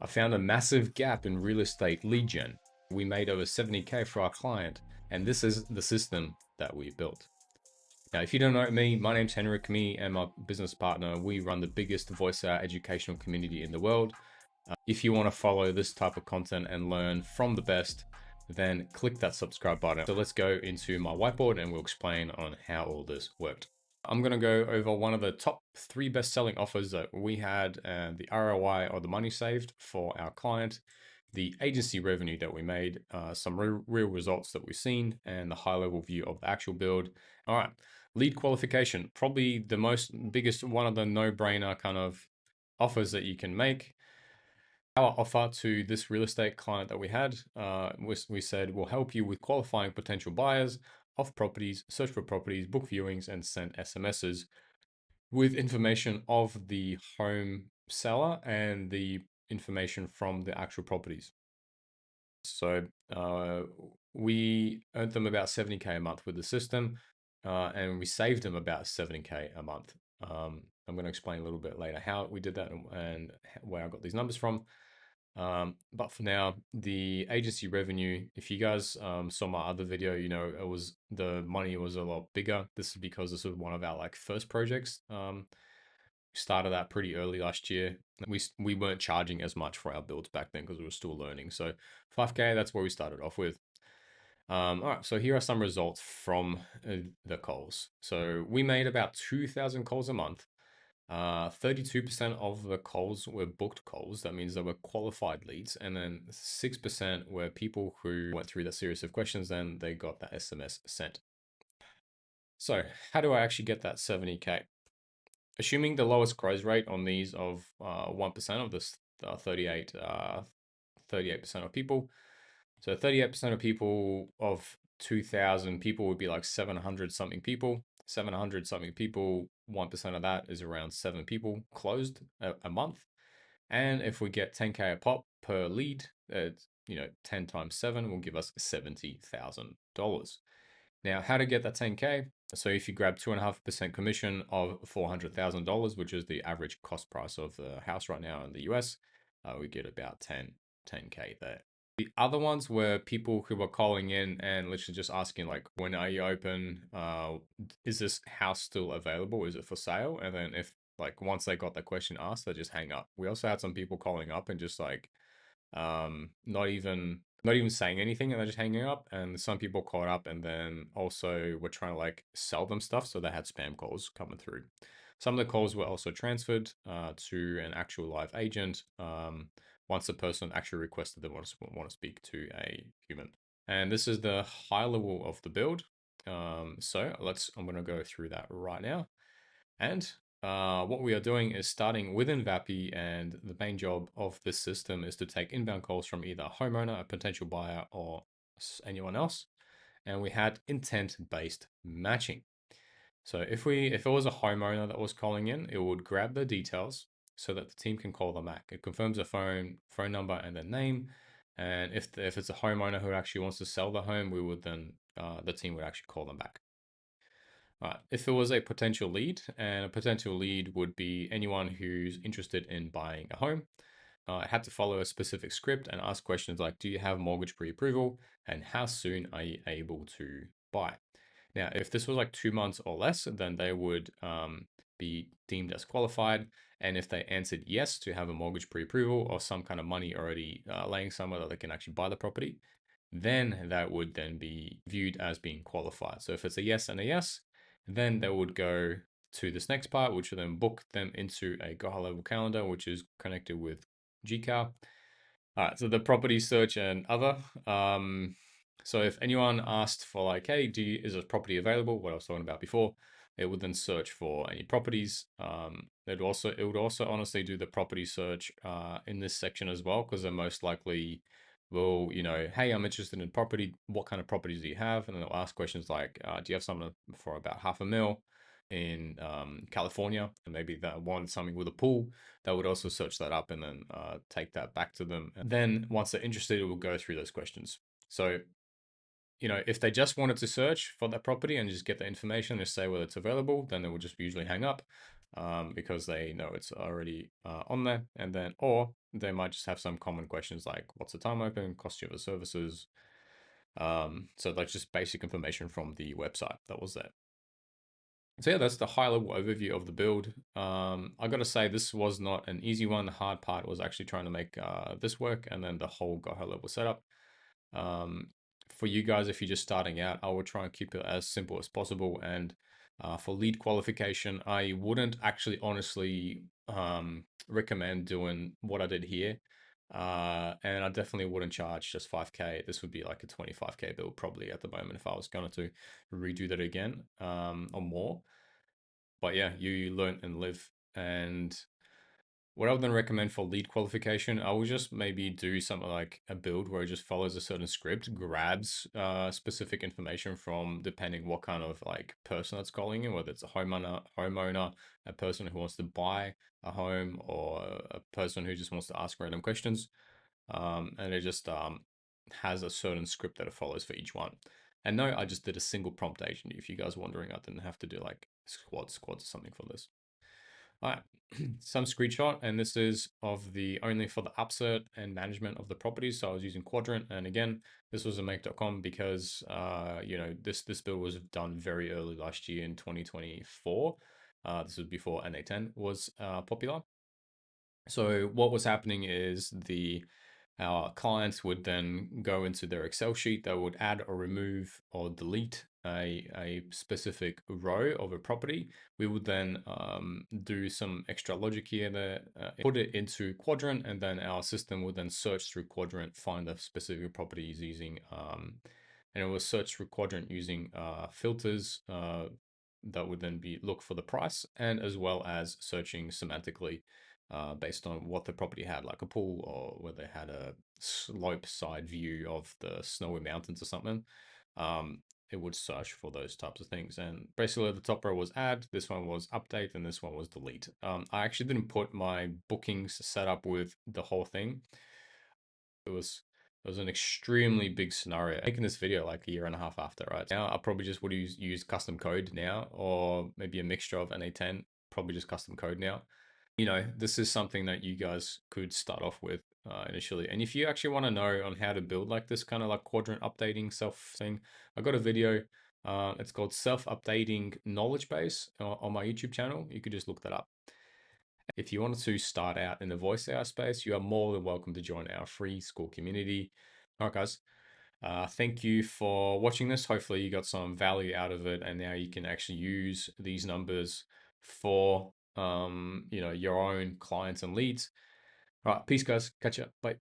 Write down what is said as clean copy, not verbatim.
I found a massive gap in real estate lead gen. We made over 70K for our client, and this is the system that we built. Now, if you don't know me, my name's Henryk. Me and my business partner, we run the biggest voice educational community in the world. If you want to follow this type of content and learn from the best, then click that subscribe button. So let's go into my whiteboard and we'll explain on how all this worked. I'm going to go over one of the top 3 best-selling offers that we had, and the ROI, or the money saved for our client, the agency revenue that we made, some real results that we've seen, and the high-level view of the actual build. All right, lead qualification, probably the biggest, one of the no-brainer kind of offers that you can make. Our offer to this real estate client that we had, we said, we'll help you with qualifying potential buyers of properties, search for properties, book viewings, and send SMSs with information of the home seller and the information from the actual properties. So we earned them about 70K a month with the system, and we saved them about 7K a month. I'm going to explain a little bit later how we did that and where I got these numbers from. But for now, the agency revenue, if you guys saw my other video, you know, the money was a lot bigger. This is because this was one of our first projects. We started that pretty early last year. We weren't charging as much for our builds back then because we were still learning. So 5K, that's where we started off with. All right, so here are some results from the calls. So we made about 2,000 calls a month. 32% of the calls were booked calls. That means they were qualified leads. And then 6% were people who went through that series of questions and they got that SMS sent. So how do I actually get that 70K? Assuming the lowest close rate on these of 1% of this 38% of people. So 38% of people of 2,000 people would be like 700 something people. 700 something people, 1% of that is around 7 people closed a month. And if we get 10K a pop per lead, 10 times 7 will give us $70,000. Now, how to get that 10K? So if you grab 2.5% commission of $400,000, which is the average cost price of the house right now in the US, we get about 10K there. The other ones were people who were calling in and literally just asking, like, when are you open? Is this house still available? Is it for sale? And then if, once they got that question asked, they just hang up. We also had some people calling up and just not even saying anything, and they're just hanging up. And some people called up and then also were trying to sell them stuff, so they had spam calls coming through. Some of the calls were also transferred to an actual live agent once the person actually requested they want to speak to a human. And this is the high level of the build. I'm going to go through that right now. And what we are doing is starting within vapi, and the main job of this system is to take inbound calls from either a homeowner, a potential buyer, or anyone else. And we had intent-based matching. So if it was a homeowner that was calling in, it would grab the details so that the team can call them back. It confirms a phone number and their name. And if it's a homeowner who actually wants to sell the home, we would then the team would actually call them back. All right. If it was a potential lead, and a potential lead would be anyone who's interested in buying a home, I had to follow a specific script and ask questions like, do you have mortgage pre-approval, and how soon are you able to buy? Now, if this was 2 months or less, then they would be deemed as qualified. And if they answered yes to have a mortgage pre-approval or some kind of money already laying somewhere that they can actually buy the property, then that would then be viewed as being qualified. So if it's a yes and a yes, then they would go to this next part, which will then book them into a Go High Level calendar, which is connected with GCal. All right, so the property search and other. So if anyone asked for hey, is this property available? What I was talking about before, it would then search for any properties. It would also honestly do the property search in this section as well, because they're most likely will, hey, I'm interested in property. What kind of properties do you have? And then they'll ask questions like, do you have something for about $500,000 in California? And maybe that wanted something with a pool. That would also search that up and then take that back to them. And then once they're interested, it will go through those questions. So, if they just wanted to search for that property and just get the information and say whether it's available, then they will just usually hang up because they know it's already on there. And then, or they might just have some common questions like what's the time open, cost you of the services. So like just basic information from the website that was there. So yeah, that's the high level overview of the build. I got to say this was not an easy one. The hard part was actually trying to make this work, and then the whole go high level setup. Um, for you guys, if you're just starting out, I would try and keep it as simple as possible. And for lead qualification, I wouldn't actually honestly recommend doing what I did here. And I definitely wouldn't charge just 5K. This would be like a 25K build probably at the moment if I was going to redo that again or more. But yeah, you learn and live. And what I would then recommend for lead qualification, I will just maybe do something like a build where it just follows a certain script, grabs specific information from depending what kind of like person that's calling in, whether it's a homeowner, a person who wants to buy a home, or a person who just wants to ask random questions. And it just has a certain script that it follows for each one. And no, I just did a single prompt agent. If you guys are wondering, I didn't have to do like squads or something for this. All right, some screenshot, and this is of the only for the upsert and management of the properties. So I was using Quadrant, and again, this was a make.com because you know this build was done very early last year in 2024. This was before NA10 was popular. So what was happening is our clients would then go into their Excel sheet. They would add or remove or delete a specific row of a property. We would then do some extra logic here there, put it into Quadrant, and then our system would then search through Quadrant, find the specific properties using, and it was search through Quadrant using filters that would then be look for the price, and as well as searching semantically based on what the property had, like a pool or where they had a slope side view of the snowy mountains or something. It would search for those types of things. And basically, the top row was add, this one was update, and this one was delete. I actually didn't put my bookings set up with the whole thing. It was an extremely big scenario. Making this video like a year and a half after, right? Now I probably just would use custom code now, or maybe a mixture of NA10, probably just custom code now. You know, this is something that you guys could start off with initially. And if you actually want to know on how to build like this kind of like quadrant updating self thing, I got a video. It's called self-updating knowledge base on my YouTube channel. You could just look that up. If you wanted to start out in the voice AI space, you are more than welcome to join our free school community. All right, guys. Thank you for watching this. Hopefully you got some value out of it, and now you can actually use these numbers for you know, your own clients and leads. All right, peace, guys. Catch you. Bye.